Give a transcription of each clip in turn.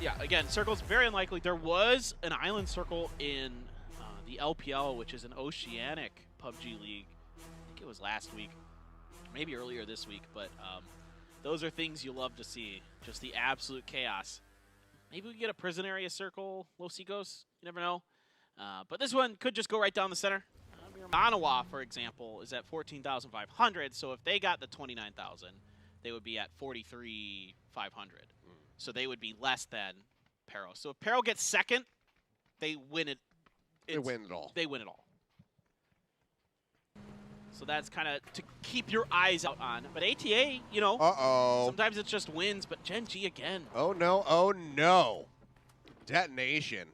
Yeah, again, circle's very unlikely. There was an island circle in the LPL, which is an oceanic PUBG league. I think it was last week, maybe earlier this week, but those are things you love to see. Just the absolute chaos. Maybe we get a prison area circle, Los Ecos. You never know. But this one could just go right down the center. Danawa, for example, is at 14,500. So if they got the 29,000, they would be at 43,500. So they would be less than Pero. So if Pero gets second, they win it. They win it all. They win it all. So that's kind of to keep your eyes out on. But ATA, you know, sometimes it's just wins, but Gen.G again. Oh, no. Oh, no. Detonation.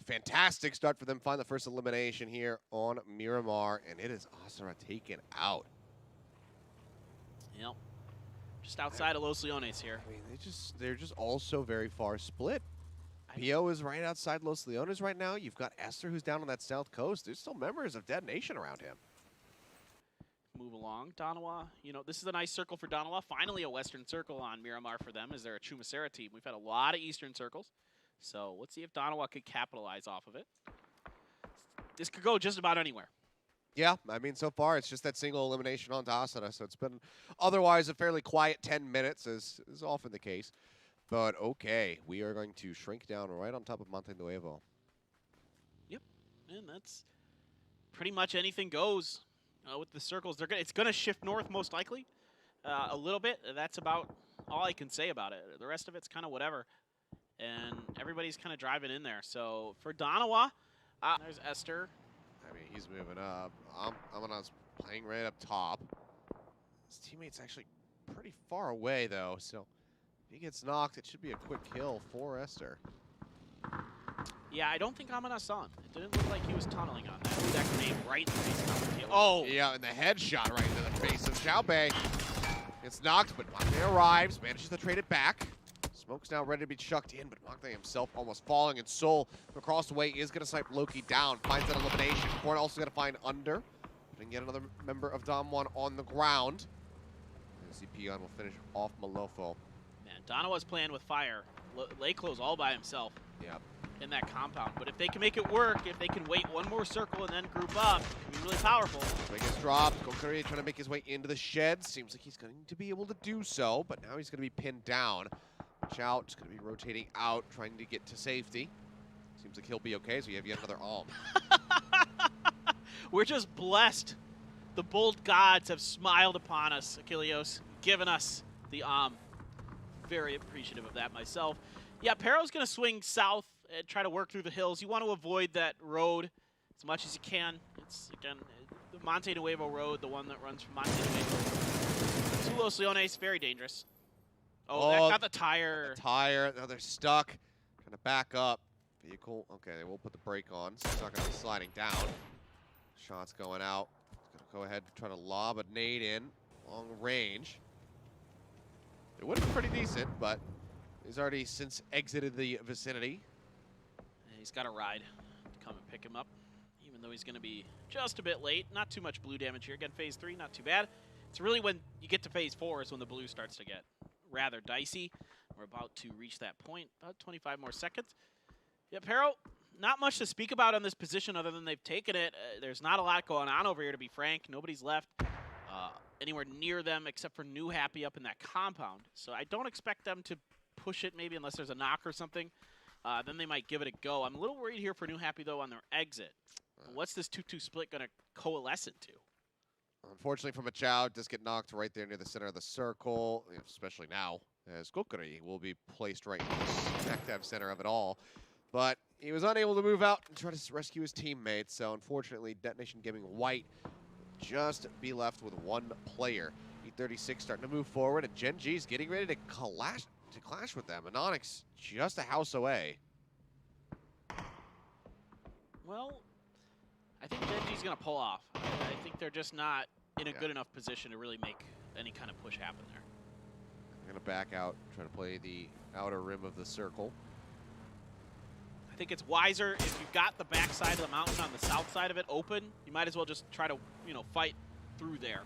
Fantastic start for them. Find the first elimination here on Miramar, and it is Asura taken out. Yep. Just outside of Los Leones here. I mean, they're just all so very far split. Pio is right outside Los Leones right now. You've got Esther, who's down on that south coast. There's still members of Detonation around him. Move along, Danawa. You know, this is a nice circle for Danawa. Finally a western circle on Miramar for them, as they're a Chumacera team. We've had a lot of eastern circles. So let's see if Danawa could capitalize off of it. This could go just about anywhere. Yeah, I mean, so far it's just that single elimination on Asura, so it's been otherwise a fairly quiet 10 minutes, as is often the case. But okay, we are going to shrink down right on top of Monte Nuevo. Yep, and that's pretty much anything goes with the circles. It's going to shift north most likely a little bit. That's about all I can say about it. The rest of it's kind of whatever. And everybody's kind of driving in there. So for Danawa, there's Esther. I mean, he's moving up. Amana's playing right up top. His teammate's actually pretty far away, though. So if he gets knocked, it should be a quick kill for Esther. Yeah, I don't think Amana saw him. It didn't look like he was tunneling on that. That grenade right in the face of the Oh! Yeah, and the headshot right into the face of Xiaobei. Gets knocked, but Magde arrives, manages to trade it back. Smoke's now ready to be chucked in, but Magde himself almost falling, and Seoul across the way is going to snipe Loki down. Finds that elimination. Korn also going to find under. Putting yet another member of Damwon on the ground. Peon will finish off Malofo. Man, Danawa's playing with fire. Lay close all by himself. Yep. In that compound. But if they can make it work, if they can wait one more circle and then group up, it can be really powerful. Biggest drop. Korea trying to make his way into the shed. Seems like he's going to be able to do so, but now he's going to be pinned down. Chow is going to be rotating out, trying to get to safety. Seems like he'll be okay, so you have yet another Alm. We're just blessed. The bold gods have smiled upon us, Achilleos, given us the Very appreciative of that myself. Yeah, Pero's going to swing south and try to work through the hills. You want to avoid that road as much as you can. It's, again, the Monte Nuevo road, the one that runs from Monte Nuevo to Los Leones, very dangerous. Oh, that got the tire. The tire. Now they're stuck. Trying to back up. Vehicle. Okay, they will put the brake on, so it's not going to be sliding down. Shots going out. He's going to go ahead and try to lob a nade in. Long range. It would have been pretty decent, but he's already since exited the vicinity. And he's got a ride to come and pick him up, even though he's going to be just a bit late. Not too much blue damage here. Again, phase 3, not too bad. It's really when you get to phase 4 is when the blue starts to get rather dicey. We're about to reach that point, about 25 more seconds. Yeah, Pero, not much to speak about on this position other than they've taken it. There's not a lot going on over here, to be frank. Nobody's left anywhere near them except for New Happy up in that compound. So I don't expect them to push it, maybe unless there's a knock or something. Then they might give it a go. I'm a little worried here for New Happy, though, on their exit. What's this 2-2 split going to coalesce into? Unfortunately for Machao, does get knocked right there near the center of the circle, especially now, as Kokuri will be placed right in the smack dab center of it all. But he was unable to move out and try to rescue his teammates, so unfortunately, Detonation Gaming White just be left with one player. E36 starting to move forward, and Gen.G's getting ready to clash with them. Inonix just a house away. Well, I think Gen.G's going to pull off. I think they're just not in a good enough position to really make any kind of push happen there. They're going to back out, try to play the outer rim of the circle. I think it's wiser if you've got the backside of the mountain on the south side of it open, you might as well just try to, you know, fight through there.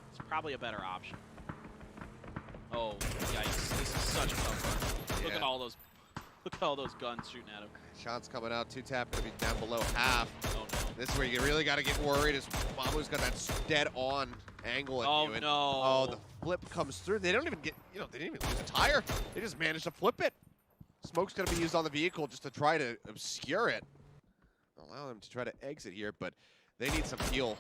It's probably a better option. Oh, yikes. This is such a tough one. Look at all those Look at all those guns shooting at him. Shots coming out. 2-tap going to be down below half. Oh, no. This is where you really got to get worried. Is Mamu's got that dead-on angle at you. Oh, And, no. oh, the flip comes through. They don't even get, they didn't even lose a tire. They just managed to flip it. Smoke's going to be used on the vehicle just to try to obscure it. Allow them to try to exit here, but they need some heal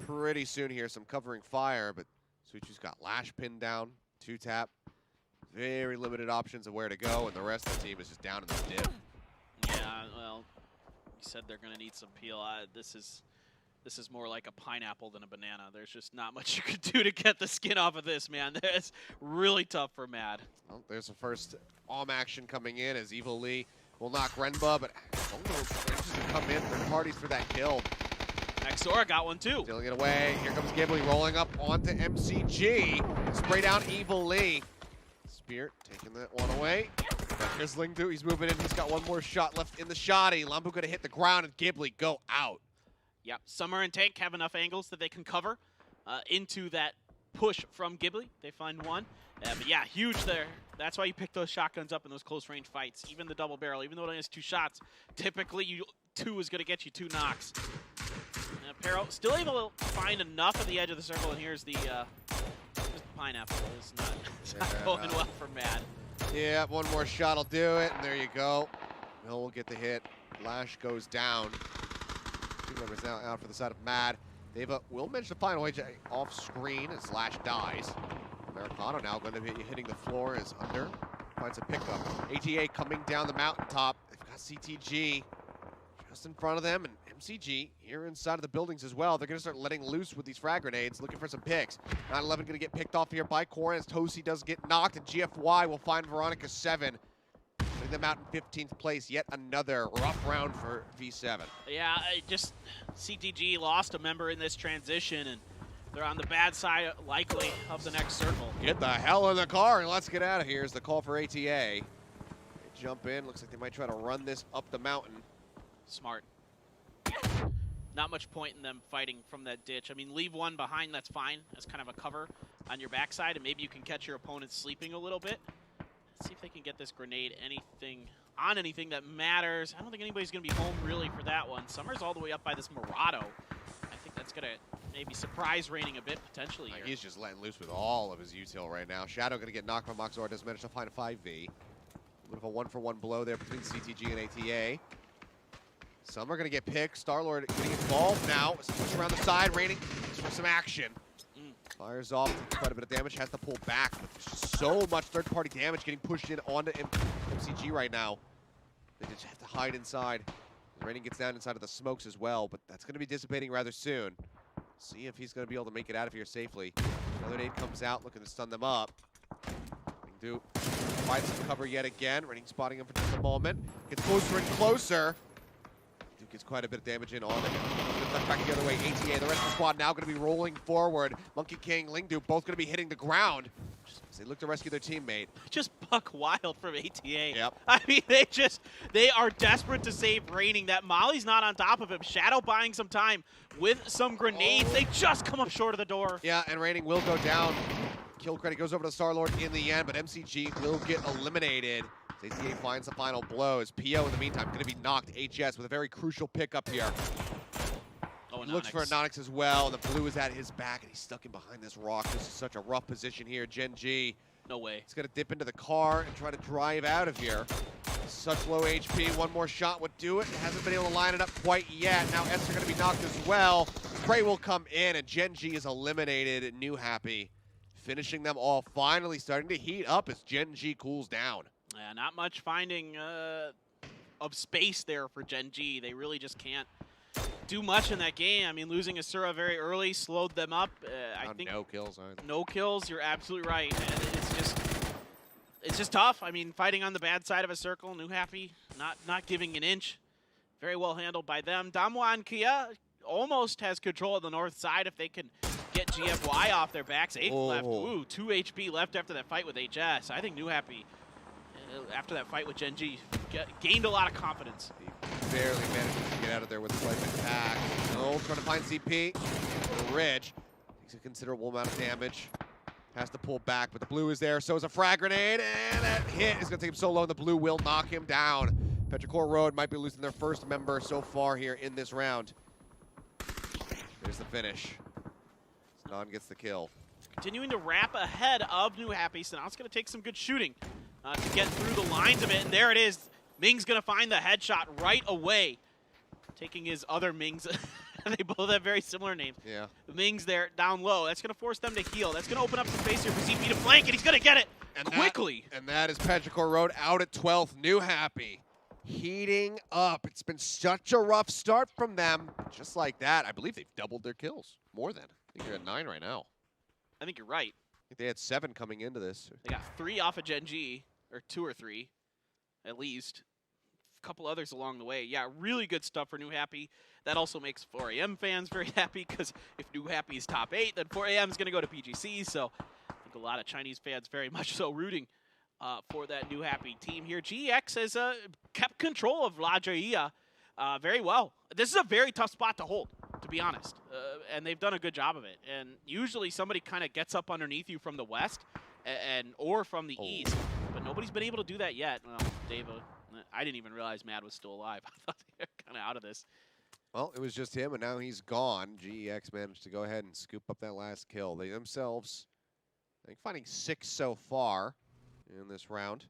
pretty soon here. Some covering fire, but Suichu's got Lash pinned down. 2-tap. Very limited options of where to go, and the rest of the team is just down in the dip. Yeah, well, you said they're going to need some peel. This is more like a pineapple than a banana. There's just not much you could do to get the skin off of this, man. It's really tough for Mad. Well, there's the first action coming in as Evil Lee will knock Renba, but almost manages to come in third parties for that kill. maczora got one too. Stealing it away. Here comes Ghibli rolling up onto MCG. Spray down Evil Lee. Spear taking that one away. But here's Lingdu. He's moving in. He's got one more shot left in the shotty. Lambu gonna hit the ground and Ghibli go out. Yep, Summer and Tank have enough angles that they can cover into that push from Ghibli. They find one. But yeah, huge there. That's why you pick those shotguns up in those close range fights. Even the double barrel, even though it only has 2 shots, typically 2 is going to get you 2 knocks. Pero still able to find enough at the edge of the circle, and here's the pineapple. It's not going well for Mad. Yeah, one more shot will do it, and there you go. Mill will get the hit. Lash goes down. 2 members now out for the side of Mad. DAEVA will manage to find a way off screen as Lash dies. Americano now going to be hitting the floor as Under finds a pickup. ATA coming down the mountaintop. They've got CTG just in front of them, and MCG here inside of the buildings as well. They're going to start letting loose with these frag grenades, looking for some picks. 9-11 going to get picked off here by Korin as Tosi does get knocked, and GFY will find Veronica 7. Putting them out in 15th place. Yet another rough round for V7. Yeah, CTG lost a member in this transition, and they're on the bad side, likely, of the next circle. Get the hell in the car and let's get out of here is the call for ATA. They jump in. Looks like they might try to run this up the mountain. Smart. Not much point in them fighting from that ditch. I mean, leave one behind, that's fine, as kind of a cover on your backside, and maybe you can catch your opponent sleeping a little bit. Let's see if they can get this grenade anything that matters. I don't think anybody's going to be home, really, for that one. Summer's all the way up by this Murado. I think that's going to maybe surprise raining a bit, potentially here. He's just letting loose with all of his util right now. Shadow going to get knocked from maczora. Does manage to find a 5v. A bit of a 1-for-1 blow there between CTG and ATA. Some are going to get picked. Starlord getting involved now. Push around the side. Raining for some action. Fires off quite a bit of damage. Has to pull back. But there's just so much third-party damage getting pushed in onto MCG right now. They just have to hide inside. Raining gets down inside of the smokes as well, but that's going to be dissipating rather soon. See if he's going to be able to make it out of here safely. Another nade comes out, looking to stun them up. Lingdu finds some cover yet again. Raining spotting him for just a moment. Gets closer and closer. Duke gets quite a bit of damage in on it. Back the other way, ATA. The rest of the squad now going to be rolling forward. Monkey King, Lingdu, both going to be hitting the ground as they look to rescue their teammate. Just buck wild from ATA. Yep. I mean, they are desperate to save Raining. That Molly's not on top of him. Shadow buying some time with some grenades. They just come up short of the door. Yeah, and Raining will go down. Kill credit goes over to Starlord in the end, but MCG will get eliminated. ATA finds the final blow as Pio, in the meantime, going to be knocked HS with a very crucial pickup here. Oh, Looks for Inonix as well. The blue is at his back, and he's stuck in behind this rock. This is such a rough position here. Gen.G. No way. He's going to dip into the car and try to drive out of here. Such low HP. One more shot would do it. Hasn't been able to line it up quite yet. Now Esther going to be knocked as well. Spray will come in, and Gen.G is eliminated. New Happy finishing them all. Finally starting to heat up as Gen.G cools down. Yeah, not much finding of space there for Gen.G. They really just can't do much in that game. I mean, losing Asura very early slowed them up. I think no kills. No kills. You're absolutely right. And it's just tough. I mean, fighting on the bad side of a circle. New Happy not giving an inch. Very well handled by them. Danawa and Kia almost has control of the north side if they can get GFY off their backs. 8 left. Ooh, 2 HP left after that fight with HS. I think New Happy, after that fight with Gen.G, gained a lot of confidence. He barely managed to get out of there with a slight attack. No, trying to find CP. The Ridge takes a considerable amount of damage. Has to pull back, but the blue is there. So is a frag grenade, and that hit is going to take him so low, and the blue will knock him down. Petrichor Road might be losing their first member so far here in this round. There's the finish. Sinan gets the kill. Continuing to wrap ahead of New Happy, so now it's going to take some good shooting to get through the lines of it, and there it is. Ming's going to find the headshot right away, taking his other Mings. They both have very similar names. Yeah. The Ming's there down low. That's going to force them to heal. That's going to open up some space here for ZP to flank, and he's going to get it quickly. And that is Petrichor Road out at 12th. New Happy heating up. It's been such a rough start from them. Just like that, I believe they've doubled their kills. More than. I think they're at 9 right now. I think you're right. I think they had 7 coming into this. They got 3 off of Gen.G, or 2 or 3, at least. A couple others along the way. Yeah, really good stuff for New Happy. That also makes 4AM fans very happy, because if New Happy is top 8, then 4AM is going to go to PGC. So I think a lot of Chinese fans very much so rooting for that New Happy team here. GEX has kept control of La Jolla very well. This is a very tough spot to hold, to be honest, and they've done a good job of it. And usually somebody kind of gets up underneath you from the west or from the east, but nobody's been able to do that yet. Well, DAEVA, I didn't even realize Mad was still alive. I thought they were kind of out of this. Well, it was just him, and now he's gone. GEX managed to go ahead and scoop up that last kill. They themselves, I think, finding 6 so far in this round.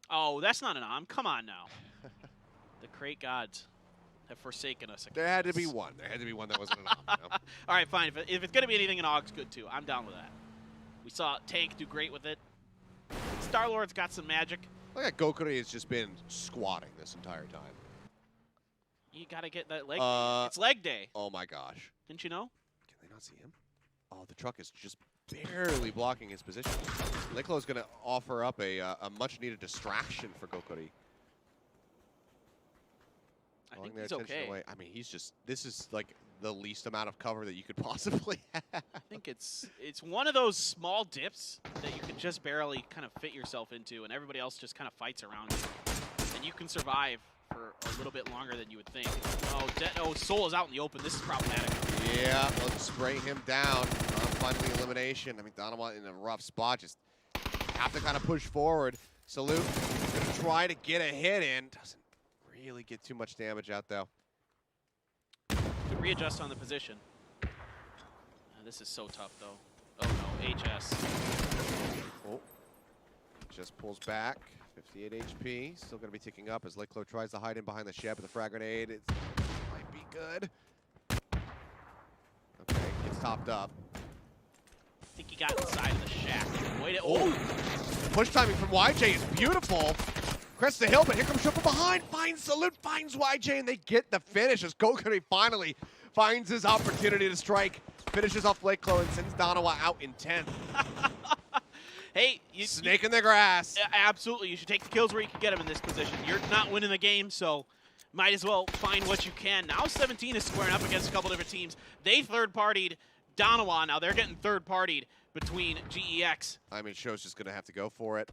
Oh, that's not an om. Come on now. The crate gods have forsaken us. There had to be one. There had to be one that wasn't an om. You know? All right, fine. If it's going to be anything, an AUG's good, too. I'm down with that. We saw Tank do great with it. Star-Lord's got some magic. Look at Gokuri has just been squatting this entire time. You got to get that leg day. It's leg day. Oh, my gosh. Didn't you know? Can they not see him? Oh, the truck is just barely blocking his position. Liklo is going to offer up a much-needed distraction for Gokuri. I think he's okay. Away. I mean, he's just, this is like the least amount of cover that you could possibly have. I think it's one of those small dips that you can just barely kind of fit yourself into, and everybody else just kind of fights around you. And you can survive for a little bit longer than you would think. Oh, Soul is out in the open. This is problematic. Yeah, let's spray him down. Finding the elimination. I mean, Danawa in a rough spot. Just have to kind of push forward. Salute going to try to get a hit in. Doesn't really get too much damage out, though. Could readjust on the position. This is so tough, though. Oh, no. HS. Oh. Just pulls back. 58 HP. Still going to be ticking up as Liklo tries to hide in behind the shed, but the frag grenade might be good. Okay, gets topped up. I think he got inside of the shack. Wait, oh! Push timing from YJ is beautiful. Crest the hill, but here comes Shuk from behind. Finds Salute, finds YJ, and they get the finish as Gokuri finally finds his opportunity to strike. Finishes off Liklo and sends Danawa out in 10th. Hey, snake in the grass. Absolutely, you should take the kills where you can get them in this position. You're not winning the game, so might as well find what you can. Now 17 is squaring up against a couple different teams. They third-partied Danawa. Now they're getting third-partied between GEX. I mean, Show's just going to have to go for it.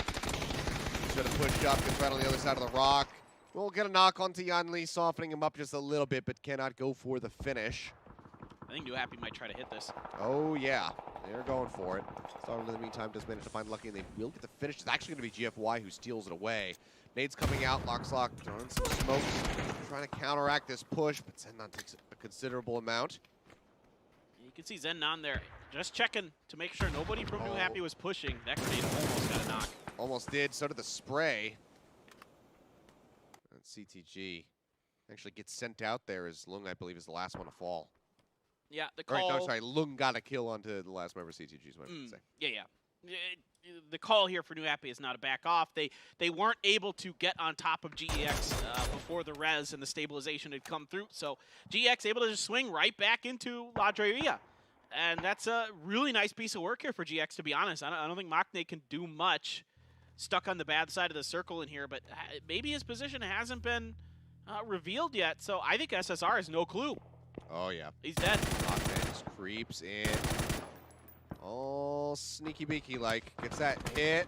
Should have pushed up, gets right on the other side of the rock. We'll get a knock onto TUYEN N, softening him up just a little bit, but cannot go for the finish. I think New Happy might try to hit this. Oh, yeah. They're going for it. Star in the meantime does manage to find Lucky, and they will get the finish. It's actually going to be GFY who steals it away. Nade's coming out. Lock, throwing some smokes. Trying to counteract this push, but Zennon takes a considerable amount. You can see Zennon there just checking to make sure nobody from New Happy was pushing. That grenade almost got a knock. Almost did. So did the spray. And CTG actually gets sent out there as Lung, I believe, is the last one to fall. Yeah, the call. Right, no, sorry. Lung got a kill onto the last member of CTG is what I would say. Yeah. The call here for New Happy is not a back off. They weren't able to get on top of GEX before the res and the stabilization had come through. So GEX able to just swing right back into La Jolla. And that's a really nice piece of work here for GX, to be honest. I don't think Maknae can do much. Stuck on the bad side of the circle in here, but maybe his position hasn't been revealed yet. So I think SSR has no clue. Oh, yeah. He's dead. Maknae just creeps in. All sneaky beaky like. Gets that hit.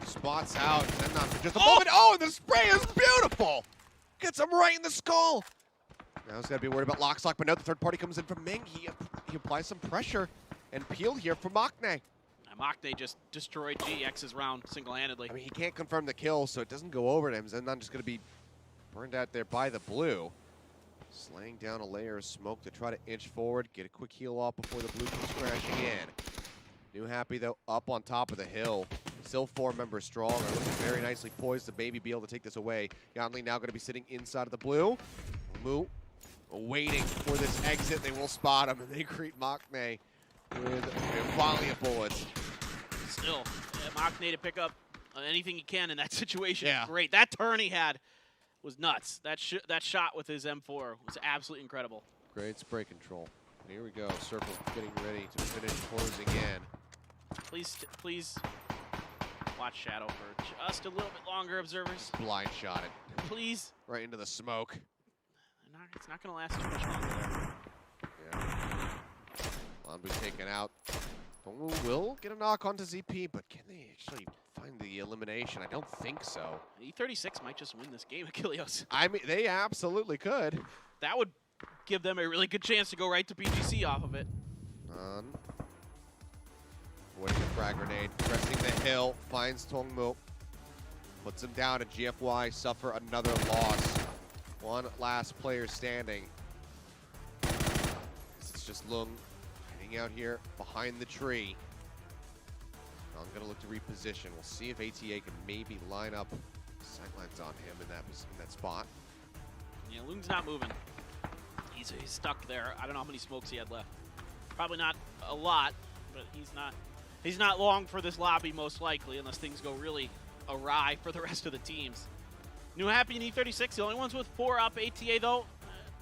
Spots out. And not for just a moment. Oh, the spray is beautiful. Gets him right in the skull. Now he's got to be worried about Lockstock, but no, the third party comes in from Ming. He applies some pressure and peel here for Maknae. Maknae just destroyed GX's round single-handedly. I mean, he can't confirm the kill, so it doesn't go over to him. Zendan just going to be burned out there by the blue. Slaying down a layer of smoke to try to inch forward, get a quick heal off before the blue comes crashing in. New Happy, though, up on top of the hill. Still 4 members strong, are looking very nicely poised to maybe be able to take this away. Yanli now going to be sitting inside of the blue. Mu waiting for this exit. They will spot him, and they greet Maknae with a volley of bullets. Still, Maknae to pick up anything he can in that situation. Yeah. Great. That turn he had was nuts. That shot with his M4 was absolutely incredible. Great spray control. Here we go. Circle getting ready to finish closing in. Please watch Shadow for just a little bit longer, observers. Blind shot it. Please. Right into the smoke. It's not going to last too much longer there. Yeah. Lanbu taken out. Dongwoo will get a knock onto ZP, but can they actually find the elimination? I don't think so. E36 might just win this game, Achilleos. I mean, they absolutely could. That would give them a really good chance to go right to PGC off of it. Avoiding the frag grenade, pressing the hill, finds Tongmu. Puts him down, and GFY suffer another loss. One last player standing. It's just Lung hanging out here behind the tree. I'm going to look to reposition. We'll see if ATA can maybe line up sightlines on him in that spot. Yeah, Lung's not moving. He's stuck there. I don't know how many smokes he had left. Probably not a lot, but he's not long for this lobby most likely, unless things go really awry for the rest of the teams. New Happy and E36, the only ones with 4 up. ATA, though,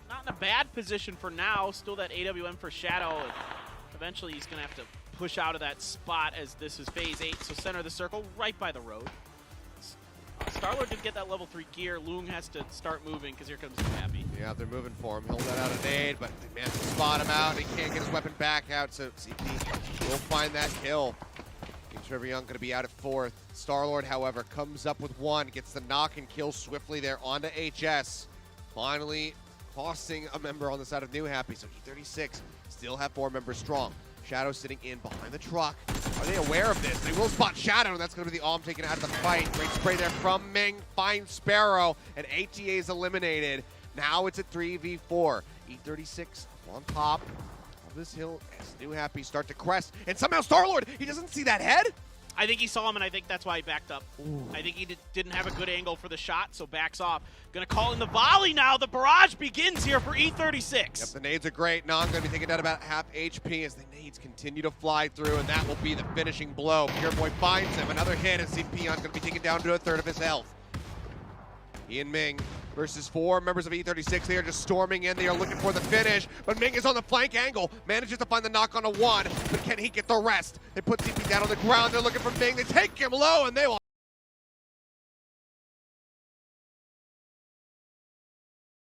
not in a bad position for now. Still that AWM for Shadow. And eventually, he's going to have to push out of that spot as this is phase 8. So center of the circle, right by the road. Starlord did get that level 3 gear. Lung has to start moving because here comes New Happy. Yeah, they're moving for him. He'll let out a nade, but they managed to spot him out. He can't get his weapon back out, so CP will find that kill. Trevor Young going to be out at 4th. Starlord, however, comes up with 1, gets the knock and kill swiftly there onto HS. Finally costing a member on the side of New Happy, so E36 still have 4 members strong. Shadow sitting in behind the truck. Are they aware of this? They will spot Shadow, and that's going to be the Alm taken out of the fight. Great spray there from Ming, finds Sparrow, and ATA is eliminated. Now it's at 3v4. E36 on top of this hill as New Happy start to crest, and somehow Starlord, he doesn't see that head? I think he saw him, and I think that's why he backed up. Ooh. I think he didn't have a good angle for the shot, so backs off. Gonna call in the volley now. The barrage begins here for E36. Yep, the nades are great. Now I'm gonna be taking down about half HP as the nades continue to fly through, and that will be the finishing blow. Pure Boy finds him. Another hit, and CPion's gonna be taken down to 1/3 of his health. Ian Ming versus 4 members of E36. They are just storming in. They are looking for the finish, but Ming is on the flank angle. Manages to find the knock on a 1, but can he get the rest? They put CP down on the ground. They're looking for Ming. They take him low, and they will